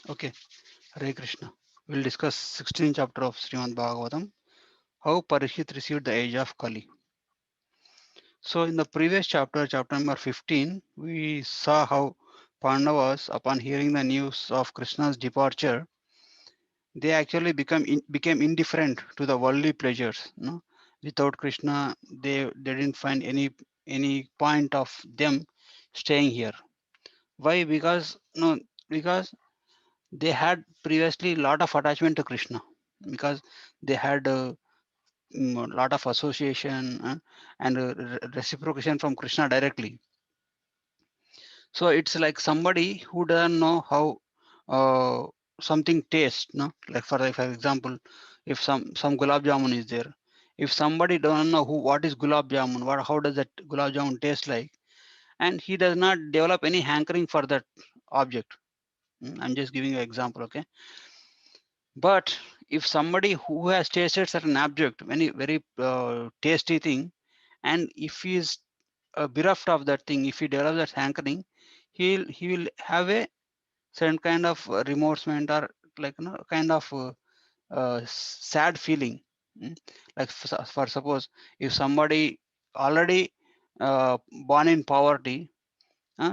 Okay, Hare Krishna. We'll discuss 16th chapter of Srimad Bhagavatam, how Pariksit received the age of Kali. So in the previous chapter, chapter number 15, we saw how Pandavas, upon hearing the news of Krishna's departure, they actually became indifferent to the worldly pleasures. No? Without Krishna, they didn't find any point of them staying here. Why? Because they had previously a lot of attachment to Krishna, because they had a lot of association and reciprocation from Krishna directly. So it's like somebody who doesn't know how uh, something tastes. No, like for example, if some gulab jamun is there, if somebody don't know what is gulab jamun, how does that gulab jamun taste like, and he does not develop any hankering for that object. I'm just giving you an example, okay? But if somebody who has tasted certain object, very tasty thing, and if he is bereft of that thing, if he develops that hankering, he will have a certain kind of remorsement, or like kind of sad feeling. Mm. Like for suppose, if somebody already born in poverty,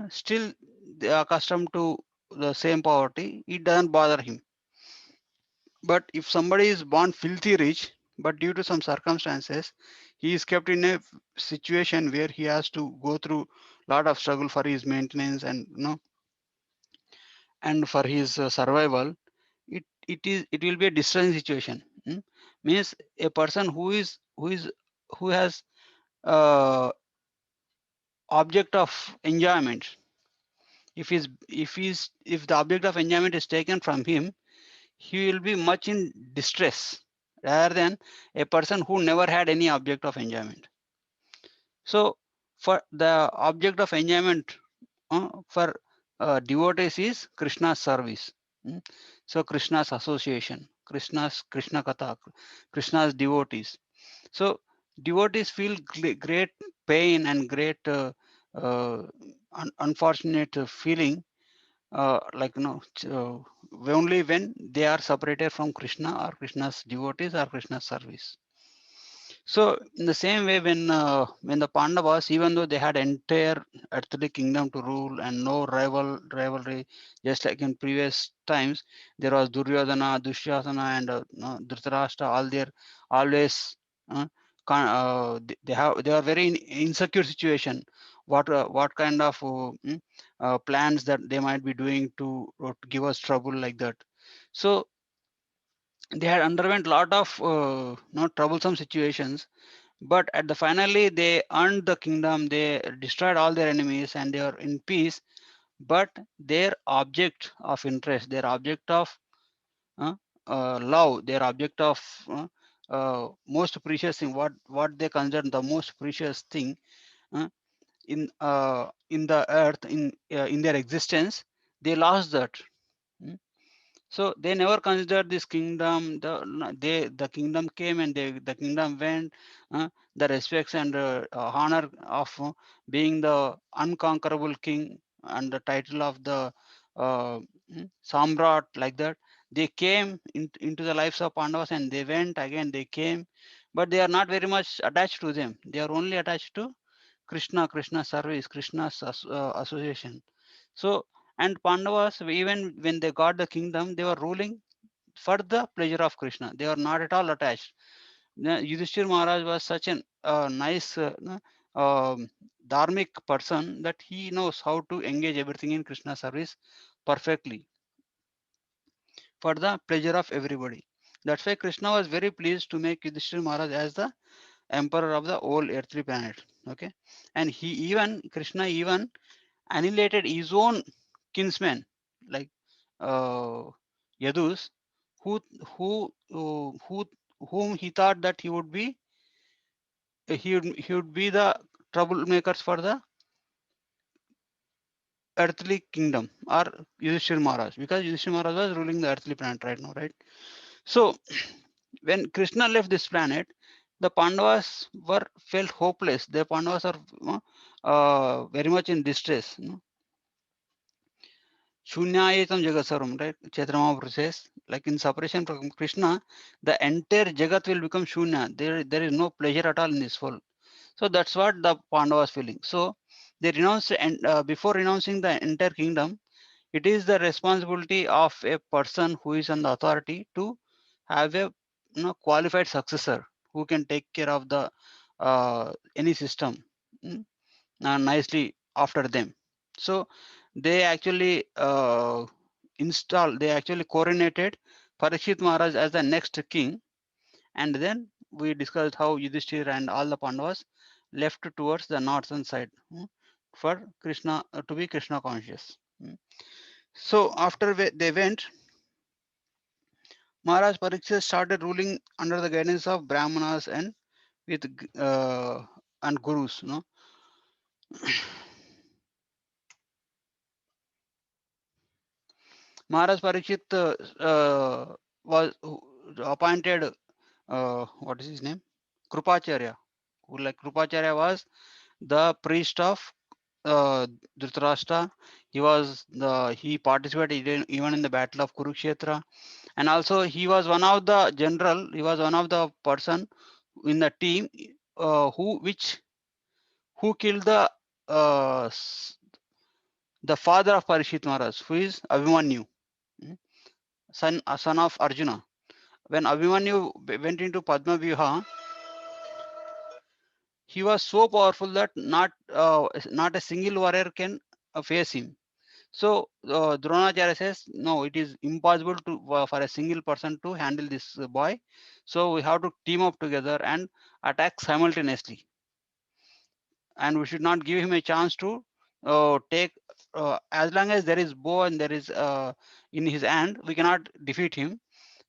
still they are accustomed to the same poverty, it doesn't bother him. But if somebody is born filthy rich, but due to some circumstances, he is kept in a situation where he has to go through lot of struggle for his maintenance, and and for his survival, it will be a distressing situation. Means a person who has uh, object of enjoyment. If the object of enjoyment is taken from him, he will be much in distress rather than a person who never had any object of enjoyment. So, for the object of enjoyment for devotees is Krishna's service. Mm. So, Krishna's association, Krishna Katha, Krishna's devotees. So, devotees feel great pain and great unfortunate feeling, like only when they are separated from Krishna or Krishna's devotees or Krishna's service. So in the same way, when the Pandavas, even though they had entire earthly kingdom to rule and no rivalry, just like in previous times, there was Duryodhana, Dushyasana, and Dhritarashtra. All there always they are very insecure situation. What kind of plans that they might be doing to give us trouble like that. So they had underwent lot of troublesome situations, but at the finally they earned the kingdom, they destroyed all their enemies, and they are in peace. But their object of interest, their object of uh, love, their object of most precious thing, what they consider the most precious thing uh, in the earth, in their existence, they lost that. Mm. So they never considered this kingdom. The kingdom came and the kingdom went. The respects and honor of being the unconquerable king and the title of the Samrat, like that. They came into the lives of Pandavas and they went again. They came, but they are not very much attached to them. They are only attached to Krishna, Krishna service, Krishna's association. So, and Pandavas, even when they got the kingdom, they were ruling for the pleasure of Krishna. They were not at all attached. Yudhishthir Maharaj was such an nice, dharmic person that he knows how to engage everything in Krishna service perfectly for the pleasure of everybody. That's why Krishna was very pleased to make Yudhishthir Maharaj as the emperor of the whole earthly planet. Okay, and Krishna even annihilated his own kinsmen, like uh, Yadus, who who whom he thought that he would be the troublemakers for the earthly kingdom, or Yudhishthir Maharaj, because Yudhishthir Maharaj was ruling the earthly planet right now, right? So when Krishna left this planet, the Pandavas were felt hopeless. The Pandavas are very much in distress. Shunyayetam Jagatsaram, right? Chaitanya Mahaprabhu says, like in separation from Krishna, the entire Jagat will become Shunya. There is no pleasure at all in this world. So that's what the Pandavas feeling. So they renounced, and before renouncing the entire kingdom, it is the responsibility of a person who is on the authority to have a qualified successor who can take care of the any system mm, nicely after them. So they actually they actually coronated Parikshit Maharaj as the next king, and then we discussed how Yudhishthir and all the Pandavas left towards the northern side for Krishna to be Krishna conscious. So after they went, Maharaj Pariksit started ruling under the guidance of Brahmanas and with and gurus. Maharaj Pariksit was appointed. What is his name? Krupacharya. Who, like Krupacharya was the priest of Dhritarashtra. He participated even in the battle of Kurukshetra, and also he was one of the general. He was one of the person in the team who killed uh, the father of Parikshit Maharaj, who is Abhimanyu, mm, son of Arjuna. When Abhimanyu went into Padma Viha, he was so powerful that not a single warrior can face him. So Dronacharya says, no, it is impossible for a single person to handle this boy. So we have to team up together and attack simultaneously, and we should not give him a chance to take. As long as there is bow and there is in his hand, we cannot defeat him.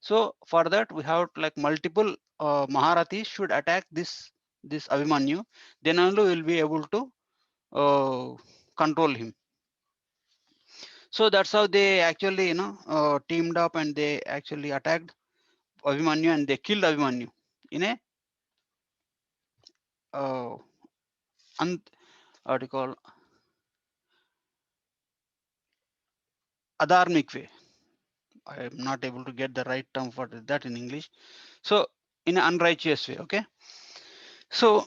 So for that, we have like multiple Maharathis should attack this Abhimanyu. Then only we will be able to control him. So that's how they actually teamed up, and they actually attacked Abhimanyu and they killed Abhimanyu in a uh, what do you call adharmic way. I am not able to get the right term for that in English. So in an unrighteous way, okay. So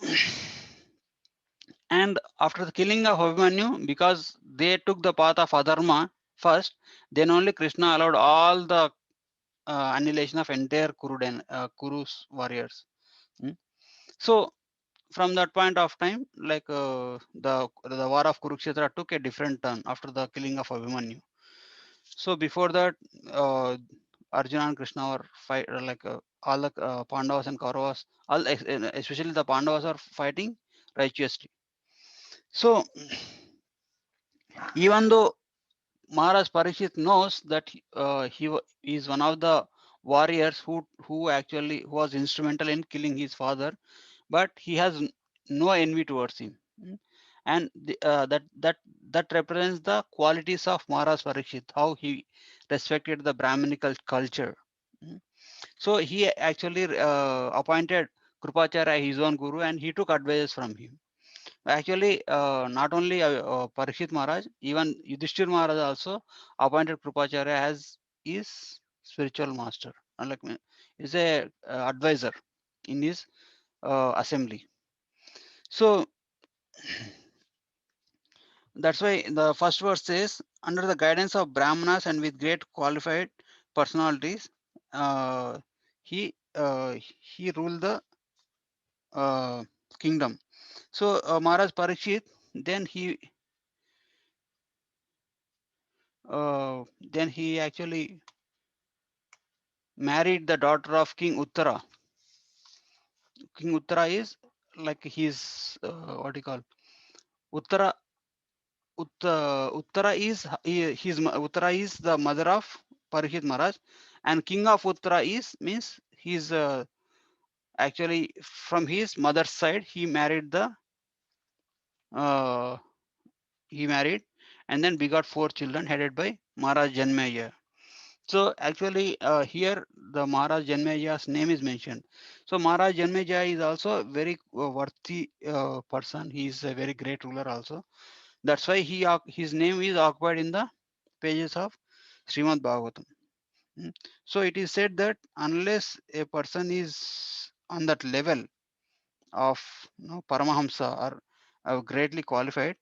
and after the killing of Abhimanyu, because they took the path of adharma first, then only Krishna allowed all the annihilation of entire Kuru's warriors. Hmm. So from that point of time, like the war of Kurukshetra took a different turn after the killing of Abhimanyu. So before that, Arjuna and Krishna were fight like all the Pandavas and Kauravas, especially the Pandavas are fighting righteously. So even though Maharaj Parikshit knows that he is one of the warriors who actually who was instrumental in killing his father, but he has no envy towards him. And that represents the qualities of Maharaj Parikshit, how he respected the Brahminical culture. Mm. So he actually appointed Krupacharya his own guru, and he took advice from him. Actually, not only Parikshit Maharaj, even Yudhishthir Maharaj also appointed Krupacharya as his spiritual master, like is a advisor in his assembly. So that's why the first verse says, under the guidance of Brahmanas and with great qualified personalities, uh, he ruled the uh, kingdom. So Maharaj Parikshit, then he actually married the daughter of King Uttara. King Uttara is like his what do you call Uttara. Uttara is Uttara is the mother of Parikshit Maharaj, and King of Uttara is means he's actually from his mother's side. Uh, he married and then begot 4 children headed by Maharaj Janmeya. So actually here the Maharaj Janmejaya's name is mentioned. So Maharaj Janmejaya is also a very worthy person. He is a very great ruler also. That's why his name is occupied in the pages of Srimad Bhagavatam. So it is said that unless a person is on that level of Paramahamsa or greatly qualified,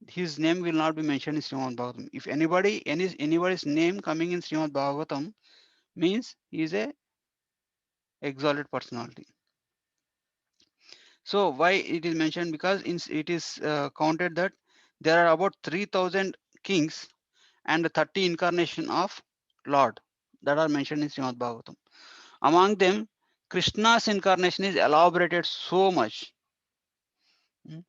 his name will not be mentioned in Srimad Bhagavatam. If anybody's name coming in Srimad Bhagavatam, means he is a exalted personality. So why it is mentioned? Because it is counted that there are about 3,000 kings and 30 incarnation of Lord that are mentioned in Srimad Bhagavatam. Among them, Krishna's incarnation is elaborated so much. Mm.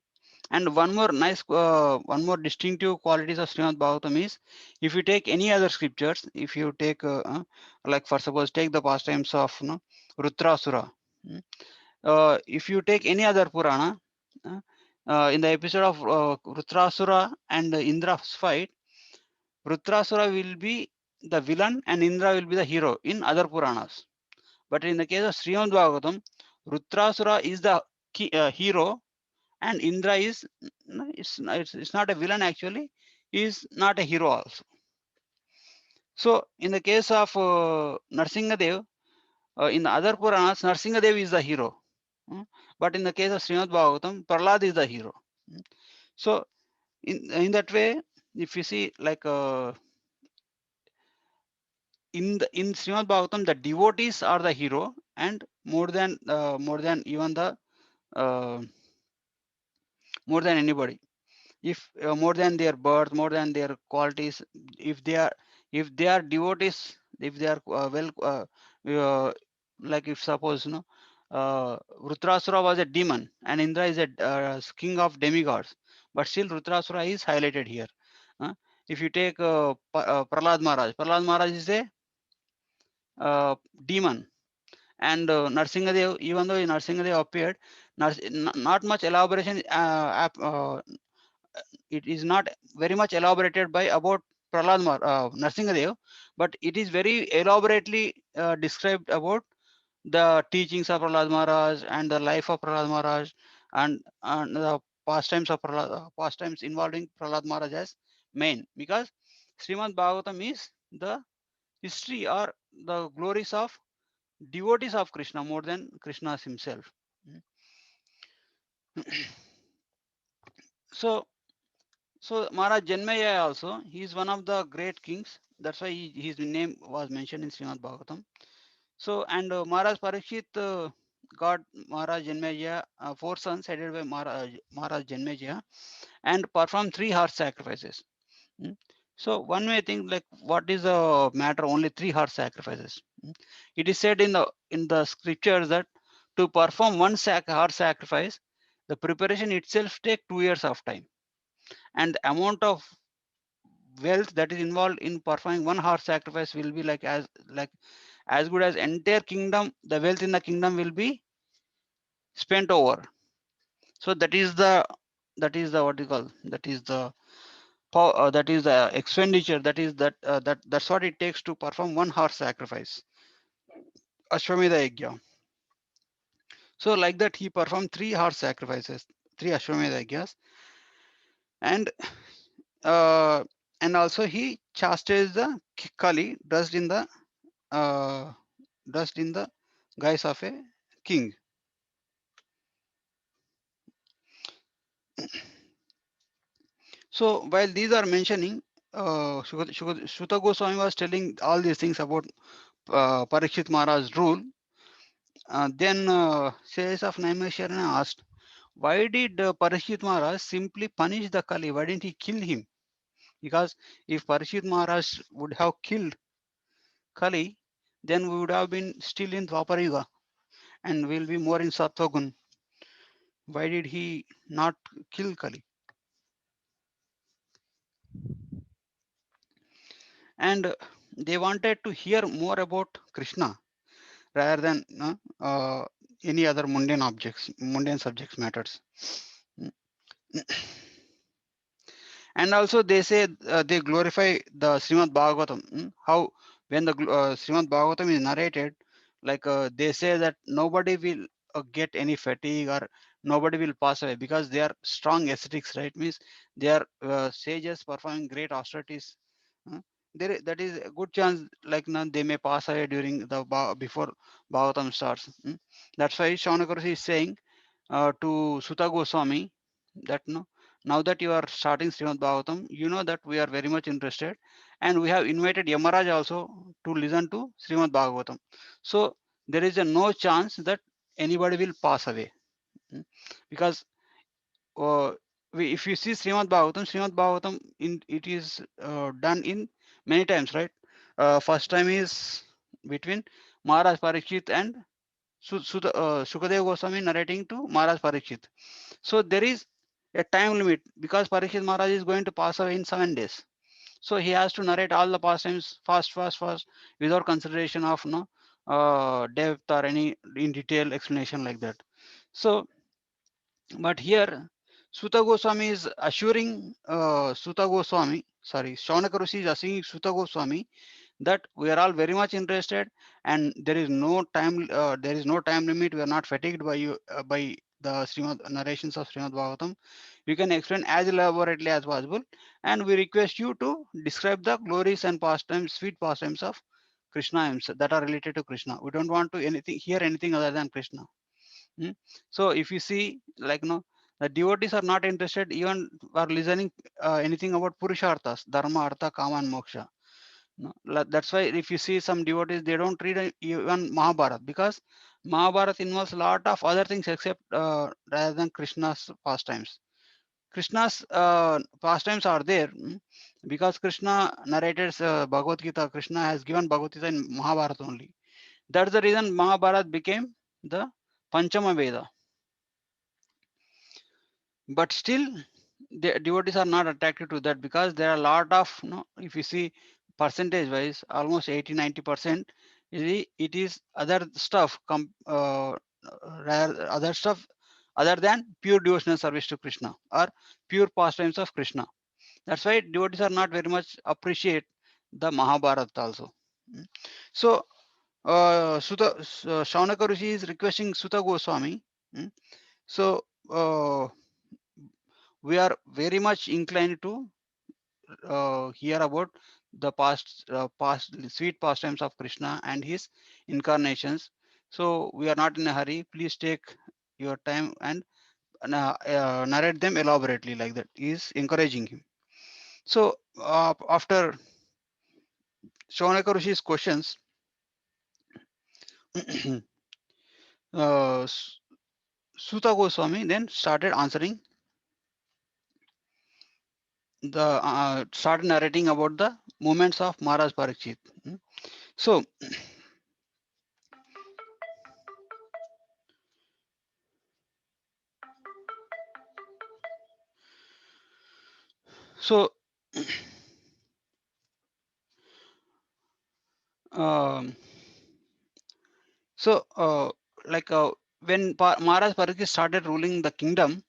And one more distinctive qualities of Srimad Bhagavatam is, if you take any other scriptures, if you take, like for suppose, take the pastimes of Rutrasura. Mm. If you take any other Purana, in the episode of Rutrasura and Indra's fight, Rutrasura will be the villain and Indra will be the hero in other Puranas. But in the case of Srimad Bhagavatam, Rutrasura is the hero and Indra is it's not a villain actually. He is not a hero also. So in the case of Narsingadev, in the other Puranas, Narsingadev is the hero. But in the case of Srimad Bhagavatam, Prahlad is the hero. So in that way, if you see like in Srimad Bhagavatam, the devotees are the hero, and more than even the uh, more than anybody. If more than their birth, more than their qualities, if they are devotees, if they are uh, like if suppose Rutrasura was a demon and Indra is a king of demigods, but still Rutrasura is highlighted here. If you take Prahlad Maharaj is a demon, and Narsingadev, even though Narsingadev appeared, not much elaboration it is not very much elaborated by about Narsingadev, but it is very elaborately described about the teachings of Prahlad Maharaj and the life of Prahlad Maharaj, and the pastimes of pastimes involving Prahlad Maharaj as main, because Srimad Bhagavatam is the history or the glories of devotees of Krishna more than Krishna himself. So Maharaj Janmeya also, he is one of the great kings. That's why his name was mentioned in Srimad Bhagavatam. So and Maharaj Pariksit got Maharaj Janmeya 4 sons headed by Maharaj Janmeya, and performed 3 horse sacrifices. Mm. So one may think like, what is the matter? Only 3 horse sacrifices. It is said in the scriptures that to perform one horse sacrifice, the preparation itself take 2 years of time, and the amount of wealth that is involved in performing one horse sacrifice will be as good as entire kingdom. The wealth in the kingdom will be spent over. So that is the what you call, that is the expenditure, that's what it takes to perform one horse sacrifice, Ashwamedha Yajna. So like that he performed 3 horse sacrifices, 3 Ashwamedha Yajnas, and uh, and also he chastised the Kali uh, dressed in the guise of a king. So while these are mentioning, Shuta Goswami was telling all these things about Parikshit Maharaj's rule. Then Shreyas of Naimisharana asked, why did Parikshit Maharaj simply punish the Kali? Why didn't he kill him? Because if Parikshit Maharaj would have killed Kali, then we would have been still in Dwapara Yuga and will be more in Sattvagun. Why did he not kill Kali? And they wanted to hear more about Krishna rather than any other mundane subjects matters. And also they say they glorify the Srimad Bhagavatam. How when the Srimad Bhagavatam is narrated, like they say that nobody will get any fatigue or nobody will pass away because they are strong ascetics, right? Means they are sages performing great austerities. that is a good chance, like now they may pass away during the before Bhagavatam starts. That's why Shaunakarashi is saying to Sutta Goswami that no, now that you are starting Srimad Bhagavatam, you know that we are very much interested, and we have invited Yamaraj also to listen to Srimad Bhagavatam. So there is a no chance that anybody will pass away. Because uh, if you see Srimad Bhagavatam in it is done in many times, right? First time is between Maharaj Pariksit and Sukadeva Goswami narrating to Maharaj Pariksit. So there is a time limit because Pariksit Maharaj is going to pass away in 7 days. So he has to narrate all the pastimes fast, without consideration of no depth or any in detail explanation like that. So but here, Sutta Goswami is assuring Shaunaka Rishi is assuring Sutta Goswami that we are all very much interested, and there is no time limit. We are not fatigued by by the Srimad narrations of Srimad Bhagavatam. You can explain as elaborately as possible, and we request you to describe the glories and pastimes, sweet pastimes of Krishna himself that are related to Krishna. We don't want to hear anything other than Krishna. Mm. So if you see, like no, the devotees are not interested even are listening anything about Purusharthas, Dharma, Artha, Kama, and Moksha. No, that's why if you see some devotees, they don't read even Mahabharata because Mahabharata involves a lot of other things except rather than Krishna's pastimes. Krishna's pastimes are there because Krishna narrated Bhagavad Gita. Krishna has given Bhagavad Gita in Mahabharata only. That's the reason Mahabharata became the Panchama Veda. But still the devotees are not attracted to that because there are a lot of if you see percentage wise almost 80-90% it is other stuff other stuff other than pure devotional service to Krishna or pure pastimes of Krishna. That's why devotees are not very much appreciate the Mahabharata also. Mm. So Shaunaka Rishi is requesting Sutta Goswami. mm, so we are very much inclined to hear about the past sweet pastimes of Krishna and his incarnations. So we are not in a hurry. Please take your time and narrate them elaborately like that. He is encouraging him. So after Shaunaka Rishi's questions, uh, Suta Goswami then started answering the started narrating about the movements of Maharaj Pariksit. So so um, So, like when Maharaj Pariksit started ruling the kingdom,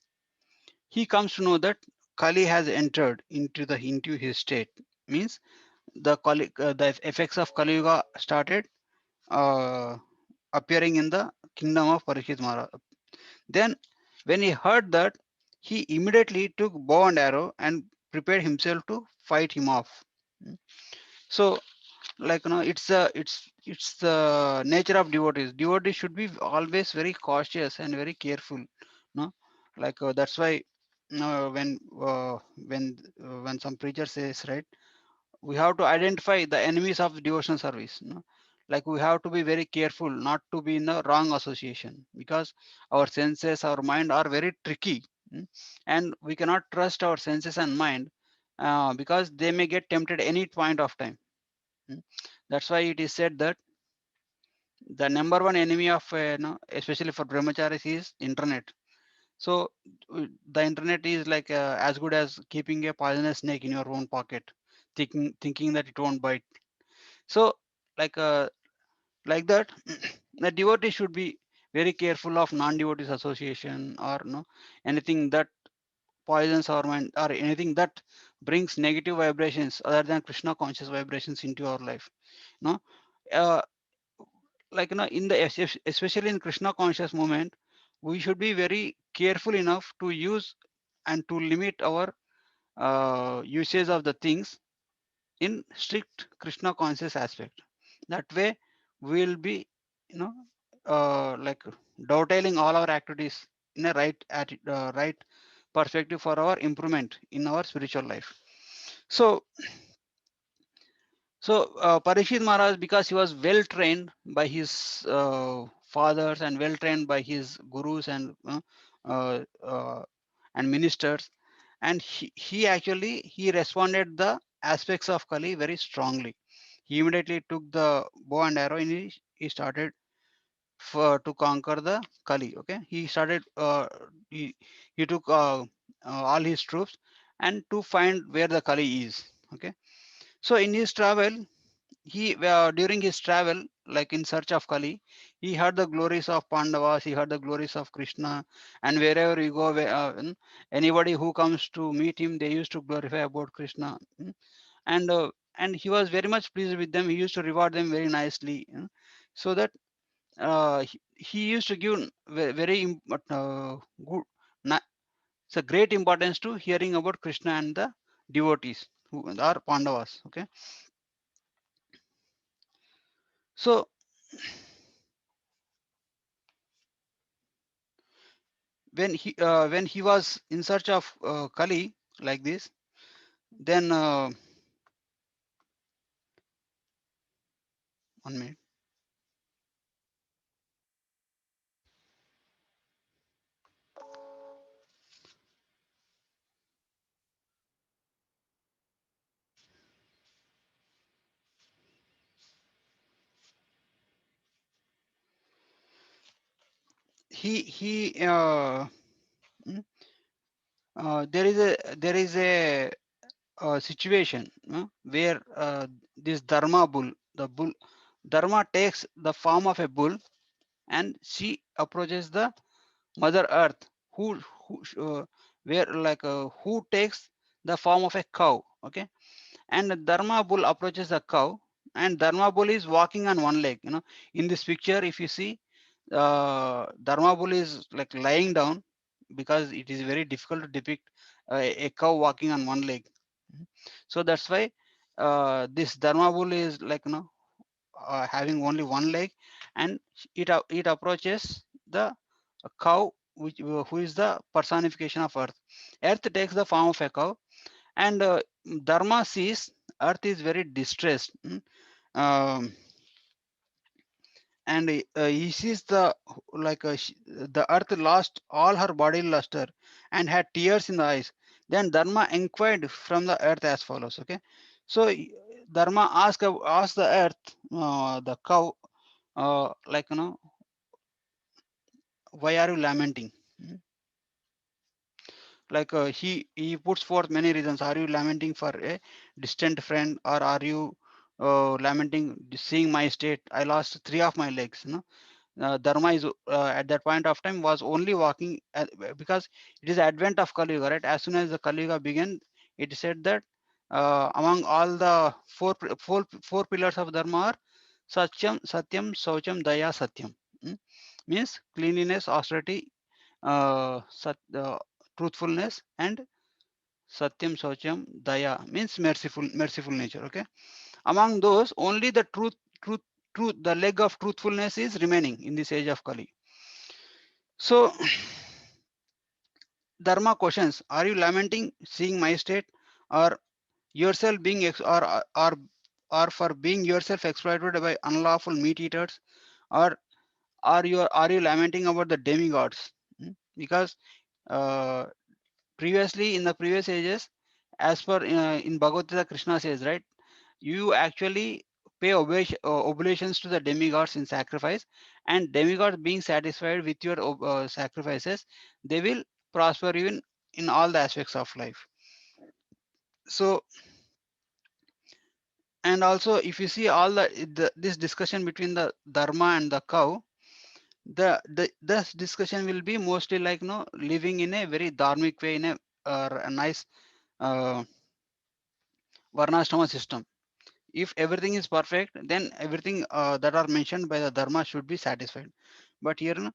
he comes to know that Kali has entered into his state. Means the effects of Kali Yuga started uh, appearing in the kingdom of Pariksit Maharaj. Then, when he heard that, he immediately took bow and arrow and prepared himself to fight him off. So, like it's the nature of devotees should be always very cautious and very careful, no, like that's why when some preacher says, right, we have to identify the enemies of devotional service, no? Like we have to be very careful not to be in the wrong association because our senses, our mind are very tricky, and we cannot trust our senses and mind because they may get tempted any point of time. Mm. That's why it is said that the number one enemy of especially for brahmacharis is internet. So the internet is like as good as keeping a poisonous snake in your own pocket, thinking that it won't bite. So like like that, the devotee should be very careful of non-devotees association or no anything that poisons our mind or anything that brings negative vibrations other than Krishna conscious vibrations into our life. No, uh, like in the especially in Krishna conscious movement, we should be very careful enough to use and to limit our usage of the things in strict Krishna conscious aspect. That way, we will be, you know, like dovetailing all our activities in a right perspective for our improvement in our spiritual life. So, Parikshit Maharaj, because he was well trained by his fathers and well trained by his gurus uh, uh, and ministers, and he actually he responded the aspects of Kali very strongly. He immediately took the bow and arrow and he started to conquer the Kali. Okay, he started. He took all his troops and to find where the Kali is. Okay, so in his travel, he during his travel, like in search of Kali, he heard the glories of Pandavas, he heard the glories of Krishna, and wherever you go, anybody who comes to meet him, they used to glorify about Krishna. And he was very much pleased with them. He used to reward them very nicely, so that he used to give very good, it's a great importance to hearing about Krishna and the devotees who are Pandavas. Okay, so when he was in search of Kali like this, then 1 minute. He mm, there is a situation where this Dharma bull, the bull Dharma takes the form of a bull, and she approaches the Mother Earth, who where like who takes the form of a cow. Okay, and Dharma bull approaches the cow, and Dharma bull is walking on one leg. In this picture, if you see, Dharma bull is like lying down, because it is very difficult to depict a cow walking on one leg. Mhm. So that's why this Dharma bull is like having only one leg, and it approaches the cow, who is the personification of earth. Earth takes the form of a cow, and Dharma sees earth is very distressed. Um, and he sees the earth lost all her body luster and had tears in the eyes. Then Dharma inquired from the earth as follows. Okay, so Dharma asked the earth, the cow, why are you lamenting? Mm. Like he puts forth many reasons. Are you lamenting for a distant friend, or are you lamenting seeing my state? I lost three of my legs. Dharma is at that point of time was only walking because it is advent of Kali Yuga, right? As soon as the Kali Yuga began, it said that among all the four pillars of Dharma are Satyam, Saucham, Daya, Satyam. Mm? Means cleanliness, austerity, truthfulness, and Satyam, Saucham, Daya means merciful nature. Okay, among those, only the truth, the leg of truthfulness is remaining in this age of Kali. So, Dharma questions: are you lamenting seeing my state, or yourself being or for being yourself exploited by unlawful meat eaters, or are you lamenting about the demigods? Because uh, previously in the previous ages, as per in Bhagavad Gita, Krishna says, right, you actually pay oblations to the demigods in sacrifice, and demigods being satisfied with your sacrifices, they will prosper even in all the aspects of life. So, and also if you see all this discussion between the Dharma and the cow, this discussion will be mostly like living in a very dharmic way, in a nice uh, varnashrama system. If everything is perfect, then everything that are mentioned by the Dharma should be satisfied. But here,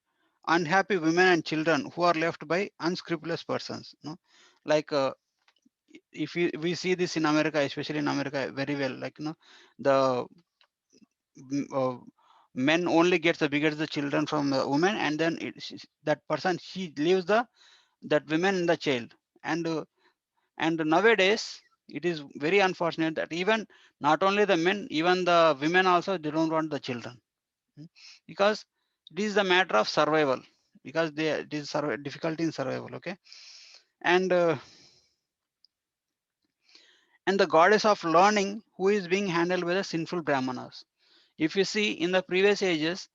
unhappy women and children who are left by unscrupulous persons, like if we see this in America, especially in America, very well, like the men only gets the bigger the children from the woman, and then that person she leaves the that women and the child. And uh, and nowadays it is very unfortunate that even not only the men, even the women also, they don't want the children. Mm. Because it is the matter of survival, because they it is difficulty in survival. Okay. And uh, and the goddess of learning who is being handled by the sinful brahmanas. If you see in the previous ages,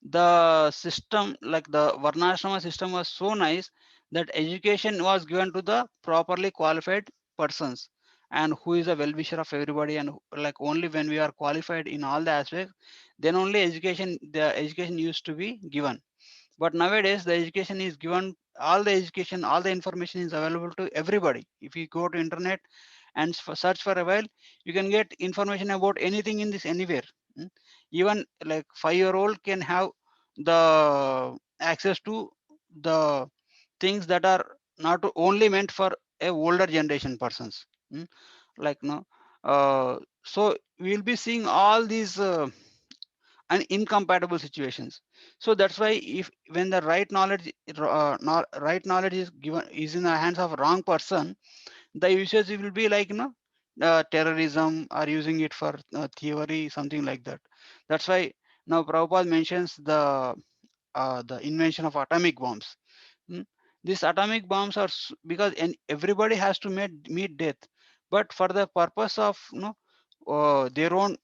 the system, like the varnashrama system, was so nice that education was given to the properly qualified persons, and who is a well-wisher of everybody, and like only when we are qualified in all the aspects, then only the education used to be given. But nowadays the education is given, all the education, all the information is available to everybody. If you go to internet and search for a while, you can get information about anything in this anywhere. Mm. Even like 5-year-old can have the access to the things that are not only meant for a older generation persons. Mm. Like no so we'll be seeing all these and incompatible situations. So that's why if when the right knowledge is given, is in the hands of wrong person, the usage will be like terrorism, or using it for theory, something like that. That's why now Prabhupada mentions the invention of atomic bombs. Mm. These atomic bombs are because everybody has to meet death, but for the purpose of their own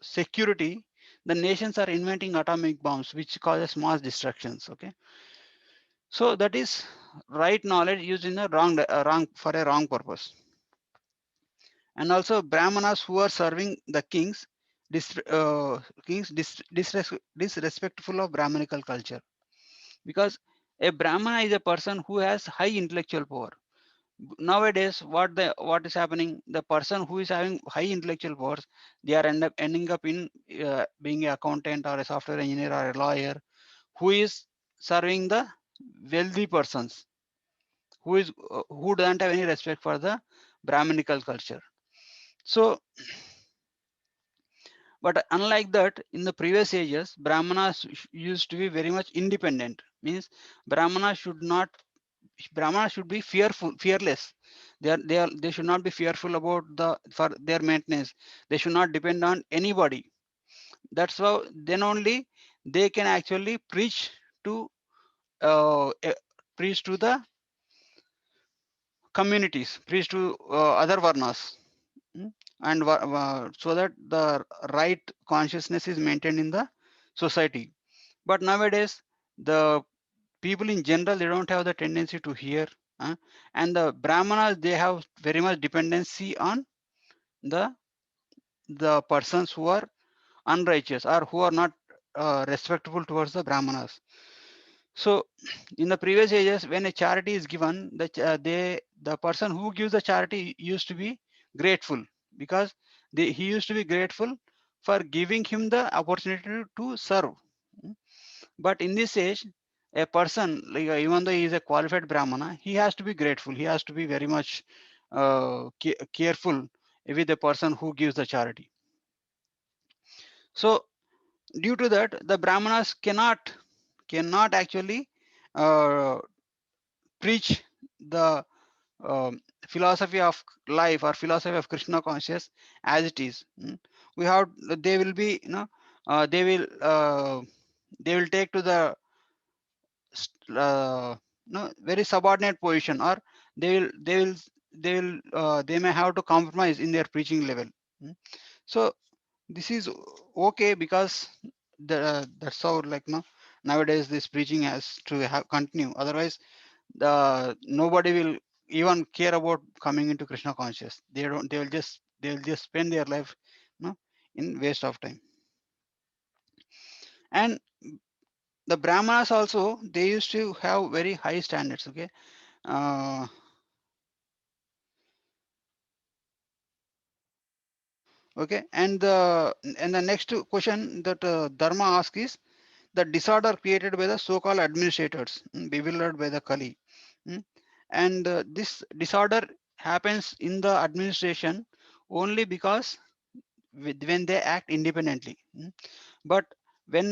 security, the nations are inventing atomic bombs which causes mass destructions. Okay. So that is right knowledge used in a wrong for a wrong purpose. And also brahmanas who are serving the kings, disrespectful of brahmanical culture, because a brahmana is a person who has high intellectual power. Nowadays what is happening, the person who is having high intellectual powers, they are ending up in being an accountant or a software engineer or a lawyer, who is serving the wealthy persons, who doesn't have any respect for the brahmanical culture. So but unlike that, in the previous ages, brahmanas used to be very much independent. Means brahmanas should not brahmanas should be fearless. They should not be fearful about for their maintenance. They should not depend on anybody. That's how then only they can actually to eh, preach to the communities, preach to other varnas. Mm. And so that the right consciousness is maintained in the society. But nowadays the people in general, they don't have the tendency to hear, and the brahmanas, they have very much dependency on the the persons who are unrighteous, or who are not respectful towards the brahmanas. So in the previous ages, when a charity is given, the person who gives the charity used to be grateful, because he used to be grateful for giving him the opportunity to serve. But in this age, a person, like even though he is a qualified brahmana, he has to be grateful. He has to be very much careful with the person who gives the charity. So due to that, the brahmanas cannot actually uh, preach the philosophy of life, or philosophy of Krishna conscious as it is. We have they will be they will take to the very subordinate position, or they will they will they may have to compromise in their preaching level. Mm. So this is okay, because that's how, like nowadays this preaching has to have continue. Otherwise nobody will even care about coming into Krishna conscious. They will just spend their life in waste of time. And the brahmanas also, they used to have very high standards. Okay. uh, okay. And the next question that Dharma asks is the disorder created by the so-called administrators, bewildered by the Kali. Mm. And this disorder happens in the administration only because when they act independently. But when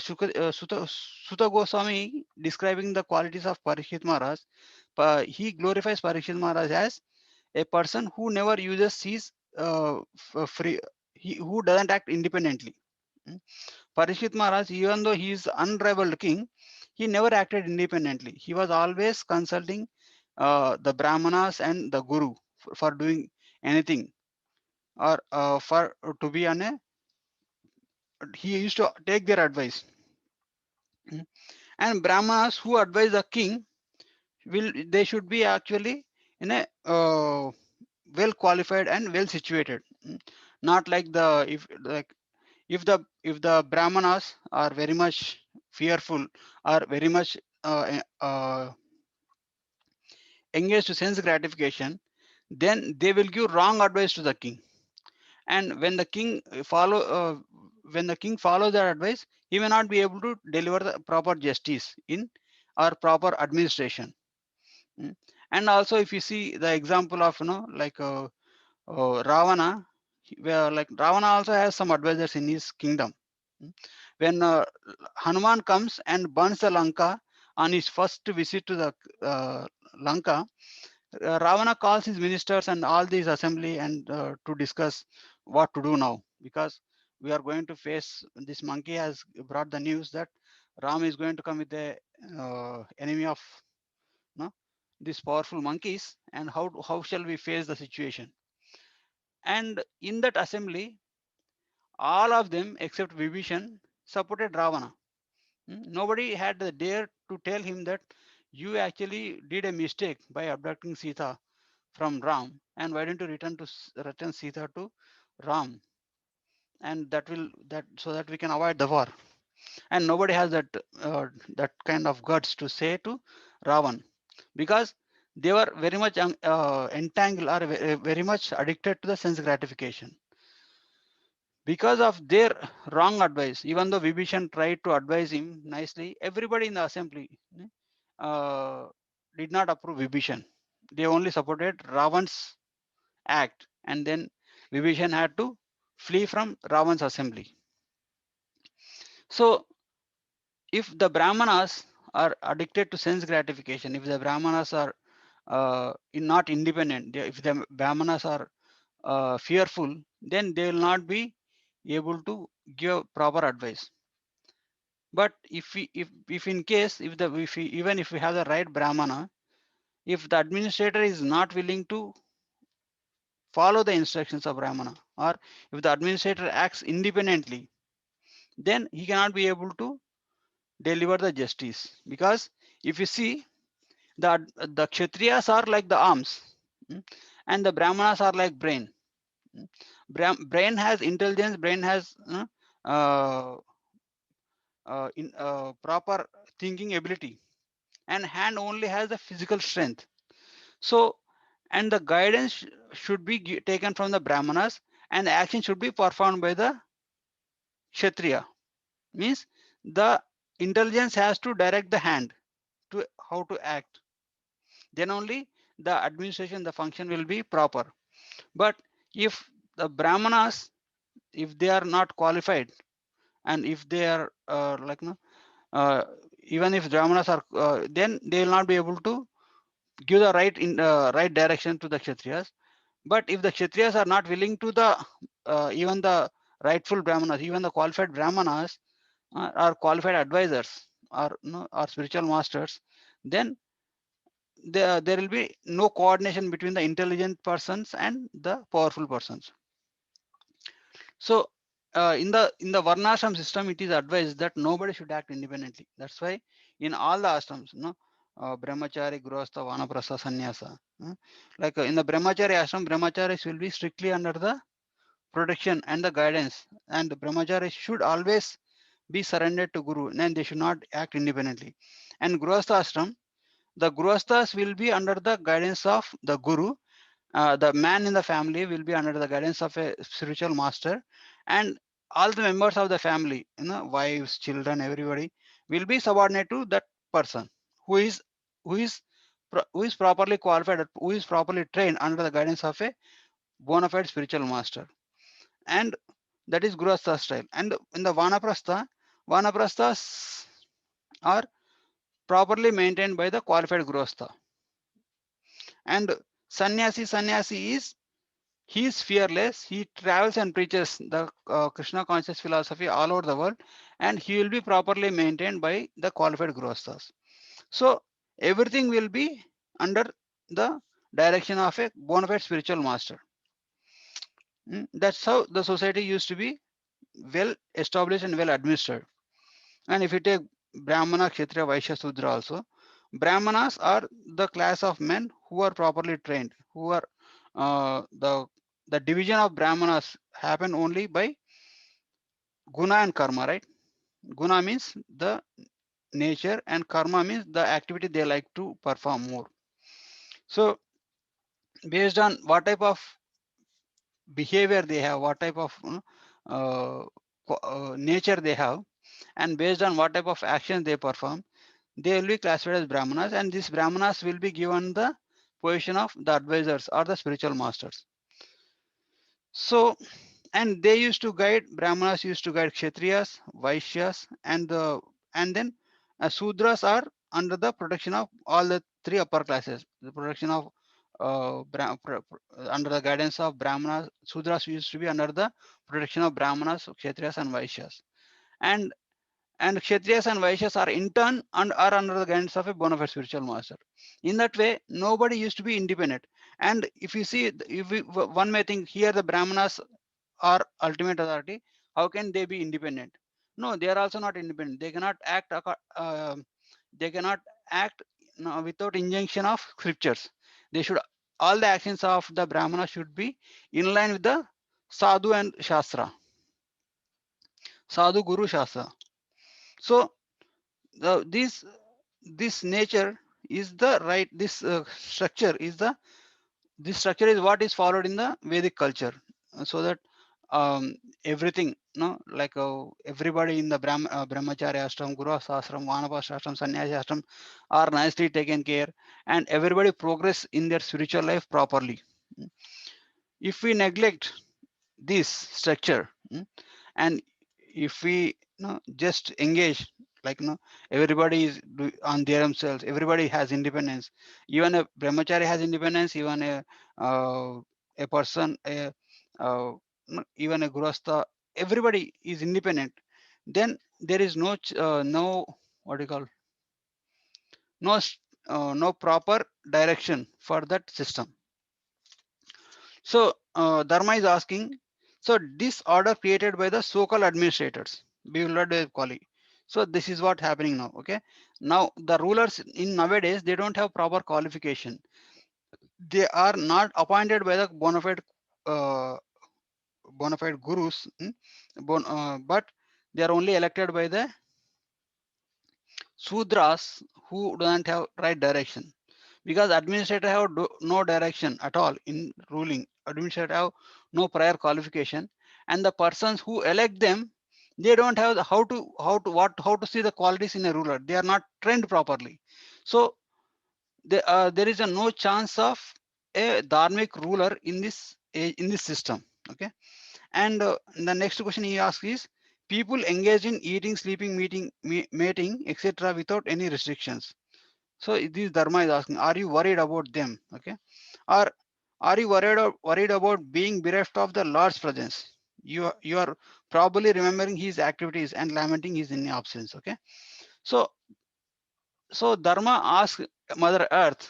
Sutta Goswami describing the qualities of Parikshit Maharaj, he glorifies Parikshit Maharaj as a person who never uses his free, who doesn't act independently. Mm. Parikshit Maharaj, even though he is unrivaled king, he never acted independently. He was always consulting the Brahmanas and the Guru for doing anything, or for to be on a, he used to take their advice. Mm. And Brahmanas who advise the king will, they should be actually in a well qualified and well situated. Not like the, if the Brahmanas are very much fearful, or very much engaged to sense gratification, then they will give wrong advice to the king. And when the king when the king follows that advice, he may not be able to deliver the proper justice in, or proper administration. Mm. And also, if you see the example of, like Ravana, like Ravana also has some advisors in his kingdom. Mm. When Hanuman comes and burns the Lanka on his first visit to the Lanka, Ravana calls his ministers and all these assembly, and to discuss what to do now, because we are going to face, this monkey has brought the news that Ram is going to come with the enemy of, no, these powerful monkeys, and how shall we face the situation? And in that assembly, all of them except Vibhishan supported Ravana. Nobody had the dare to tell him that you actually did a mistake by abducting Sita from Ram, and why don't you return Sita to Ram, and that will, that so that we can avoid the war. And nobody has that kind of guts to say to Ravan, because they were very much entangled, or very much addicted to the sense gratification. Because of their wrong advice, even though Vibhishan tried to advise him nicely, everybody in the assembly uh, did not approve Vibhishan. They only supported Ravan's act, and then Vibhishan had to flee from Ravan's assembly. So, if the Brahmanas are addicted to sense gratification, if the Brahmanas are not independent, if the Brahmanas are fearful, then they will not be able to give proper advice. But if in case, even if we have the right Brahmana, if the administrator is not willing to follow the instructions of Brahmana, or if the administrator acts independently, then he cannot be able to deliver the justice. Because if you see, the Kshatriyas are like the arms, and the Brahmanas are like brain. Brain has intelligence, brain has uh, proper thinking ability, and hand only has the physical strength. So, and the guidance should be taken from the Brahmanas, and the action should be performed by the Kshatriya. Means the intelligence has to direct the hand to how to act. Then only the administration, the function will be proper. But if the Brahmanas, if they are not qualified, and if they are uh, even if Brahmanas are, then they will not be able to give the right direction to the Kshatriyas. But if the Kshatriyas are not willing to the even the rightful Brahmanas, even the qualified Brahmanas, or qualified advisors, or or spiritual masters, then there will be no coordination between the intelligent persons and the powerful persons. So in the varnashram system, it is advised that nobody should act independently. That's why in all the ashrams, brahmachari, grihastha, vanaprastha, sannyasa, in the brahmachari ashram, brahmacharis will be strictly under the protection and the guidance, and the brahmacharis should always be surrendered to guru, and they should not act independently. And grihastha ashram, the grihasthas will be under the guidance of the guru. The man in the family will be under the guidance of a spiritual master, and all the members of the family, wives, children, everybody will be subordinate to that person who is who is properly qualified, who is properly trained under the guidance of a bona fide spiritual master. And that is Grihastha style. And in the Vanaprasthas are properly maintained by the qualified Grihastha. And Sannyasi is, he is fearless. He travels and preaches the Krishna conscious philosophy all over the world, and he will be properly maintained by the qualified Grihasthas. So everything will be under the direction of a bona fide spiritual master. That's how the society used to be well established and well administered. And if you take Brahmana, Kshatriya, Vaishya, Sudra also, Brahmanas are the class of men who are properly trained, who are the division of Brahmanas happen only by guna and karma, right? Guna means the nature and karma means the activity they like to perform more. So based on what type of behavior they have, what type of nature they have, and based on what type of actions they perform, they will be classified as Brahmanas, and these Brahmanas will be given the position of the advisors or the spiritual masters. So, and they used to guide, Brahmanas used to guide Kshatriyas, Vaishyas, and then Sudras are under the protection of all the three upper classes. The protection of under the guidance of Brahmanas, Sudras used to be under the protection of Brahmanas, Kshatriyas, and Vaishyas. And Kshatriyas and Vaishyas are in turn and are under the guidance of a bona fide spiritual master. In that way, nobody used to be independent. And if you see, one may think here the Brahmanas are ultimate authority, how can they be independent? No, they are also not independent. They cannot act. They cannot act without injunction of scriptures. They should, all the actions of the Brahmana should be in line with the sadhu and shastra, sadhu guru shastra. So this nature is the right. This structure is the this structure is what is followed in the Vedic culture, so that everything, no, like everybody in the brahmacharya ashram, guru ashram, vanapashra ashram, sannyasi ashram are nicely taken care, and everybody progress in their spiritual life properly. If we neglect this structure, and if we just engage, like everybody is on their themselves, everybody has independence, even a brahmachari has independence, even a person, even a grahastha, everybody is independent, then there is no what do you call, no no proper direction for that system. So Dharma is asking, so disorder created by the so-called administrators, bewildered by Kali. So this is what happening now. Okay, now the rulers in nowadays, they don't have proper qualification. They are not appointed by the uh, bona fide gurus, but they are only elected by the Sudras who don't have right direction, because administrators have no direction at all in ruling. Administrators have no prior qualification, and the persons who elect them, they don't have how to see the qualities in a ruler. They are not trained properly. So there is a no chance of a dharmic ruler in this system. Okay, and the next question he asks is, people engage in eating, sleeping, mating, etc. without any restrictions. So this Dharma is asking, are you worried about them? Okay, or are you worried about being bereft of the Lord's presence? You are probably remembering his activities and lamenting his in absence. Okay, so Dharma asks Mother Earth,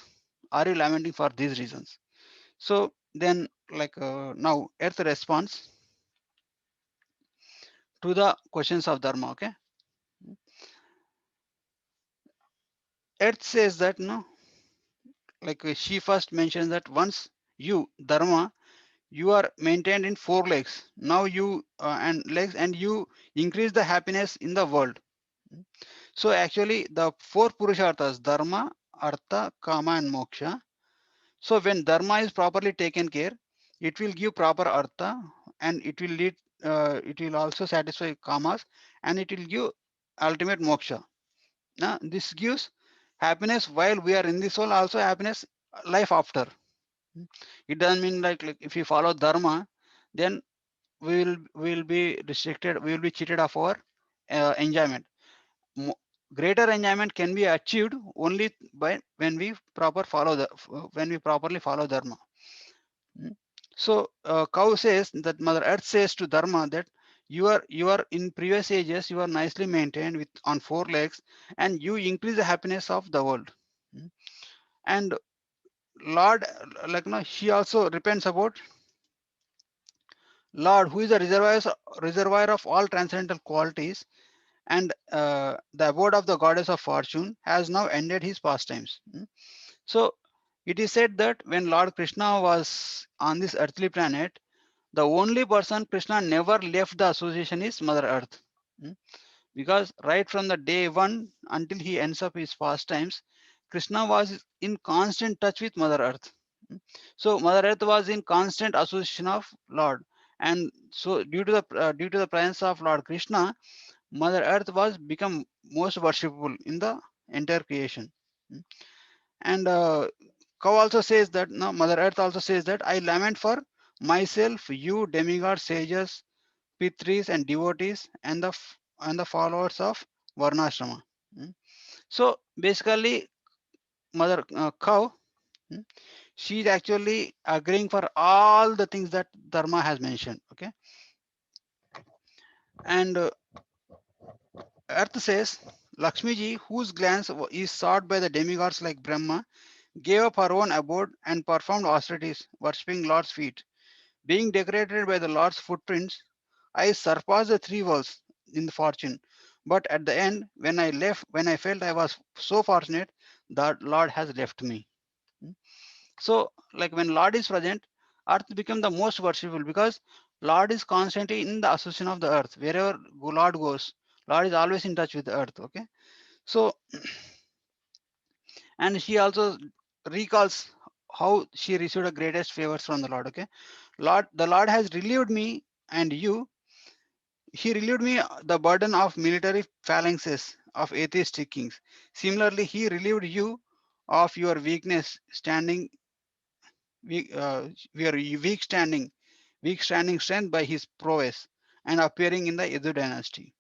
are you lamenting for these reasons? So then, like now, Earth responds to the questions of Dharma. Okay, Earth says that no, like she first mentions that once you Dharma, you are maintained in four legs. Now you and legs, and you increase the happiness in the world. So actually, the four purusharthas, Dharma, Artha, Kama, and Moksha. So when Dharma is properly taken care, it will give proper Artha, and it will lead. It will also satisfy kamas, and it will give ultimate moksha. Now, this gives happiness while we are in this soul, also happiness life after. It doesn't mean like if you follow dharma, then we will be restricted, we will be cheated of our enjoyment. Greater enjoyment can be achieved only by when we when we properly follow dharma. Mm. So cow says that Mother Earth says to Dharma that you are in previous ages, you are nicely maintained with on four legs, and you increase the happiness of the world. Mm. And Lord, she also repents about Lord, who is the reservoir of all transcendental qualities, and the abode of the goddess of fortune, has now ended his pastimes. So it is said that when Lord Krishna was on this earthly planet, the only person Krishna never left the association is Mother Earth. Mm. Because right from the day one until he ends up his pastimes, Krishna was in constant touch with Mother Earth. Mm. So Mother Earth was in constant association of Lord, and so due to the presence of Lord Krishna, Mother Earth was become most worshipable in the entire creation. Mm. And Cow also says that no, Mother Earth also says that I lament for myself, you demigods, sages, pitris, and devotees, and the followers of Varnashrama. Mm. So basically, Mother Cow, mm, she is actually agreeing for all the things that Dharma has mentioned. Okay, and Earth says Lakshmi ji, whose glance is sought by the demigods like Brahma, gave up her own abode and performed austerities, worshipping Lord's feet. Being decorated by the Lord's footprints, I surpassed the three worlds in the fortune. But at the end, when I felt I was so fortunate, that Lord has left me. Hmm. So, like when Lord is present, earth become the most worshipful because Lord is constantly in the association of the earth. Wherever Lord goes, Lord is always in touch with the earth. Okay. So, and she also recalls how she received the greatest favors from the Lord. Okay. The Lord has relieved me and you. He relieved me the burden of military phalanxes of atheistic kings. Similarly, he relieved you of your weakness, weak, your weak standing strength by his prowess and appearing in the Yadu dynasty.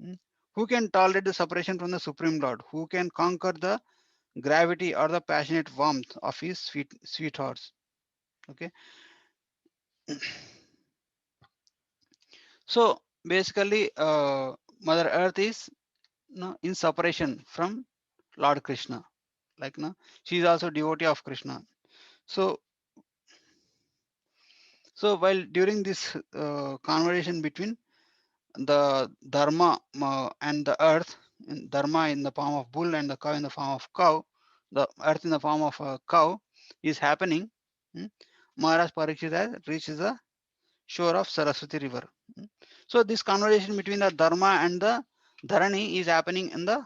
Hmm. Who can tolerate the separation from the Supreme Lord? Who can conquer the gravity or the passionate warmth of his sweethearts? Okay. So basically, Mother Earth is in separation from Lord Krishna. Like no, she is also devotee of Krishna. So while during this conversation between the dharma and the earth, dharma in the form of bull and the cow in the form of cow, the earth in the form of a cow is happening. mm, Maharaj Pariksit has reaches the shore of Saraswati river. So this conversation between the dharma and the dharani is happening in the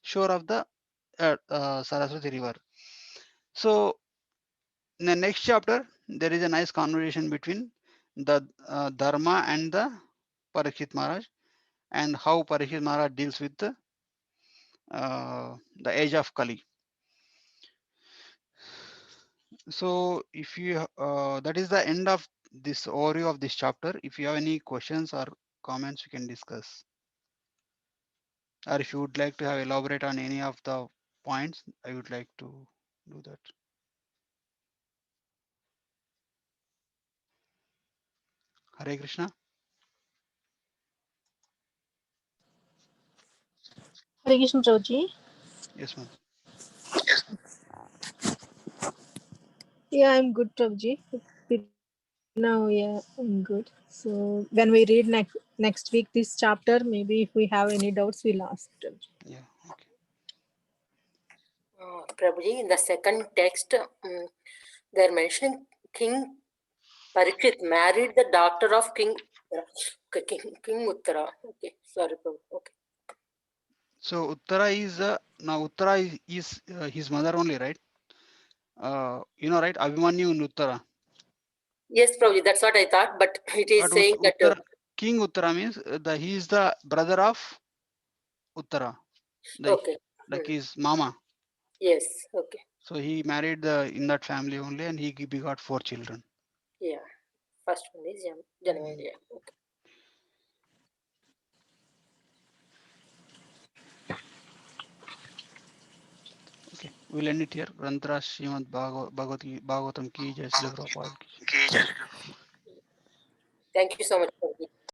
shore of the Saraswati river. So in the next chapter, there is a nice conversation between the dharma and the Pariksit Maharaj, and how Pariksit Maharaj deals with the age of Kali. So if you that is the end of this overview of this chapter. If you have any questions or comments, we can discuss. Or if you would like to have elaborate on any of the points, I would like to do that. Hare Krishna. Hare Krishna Prabhuji. Yes, ma'am. Yeah, I'm good, Prabhuji. Till now, yeah, I'm good. So when we read next week this chapter, maybe if we have any doubts, we'll ask Prabhuji. Yeah. Okay. Prabhuji, in the second text, they're mentioning King Pariksit married the daughter of King Uttara. Okay, sorry, Prabhu. Okay. So Uttara is now Uttara is his mother only, right? Right? Abhimanyu and Uttara. Yes, Prabhuji, that's what I thought, but it is But saying that. Uttara, King Uttara means he is the brother of Uttara, the Okay. like his mama. Yes. Okay. So he married in that family only, and he begot 4 children. Yeah. First one is Janamejaya. Okay. Okay, we'll end it here. Granthra Srimad Bhagavatam ki Jai Srila Prabhupada ki Jai. Thank you so much for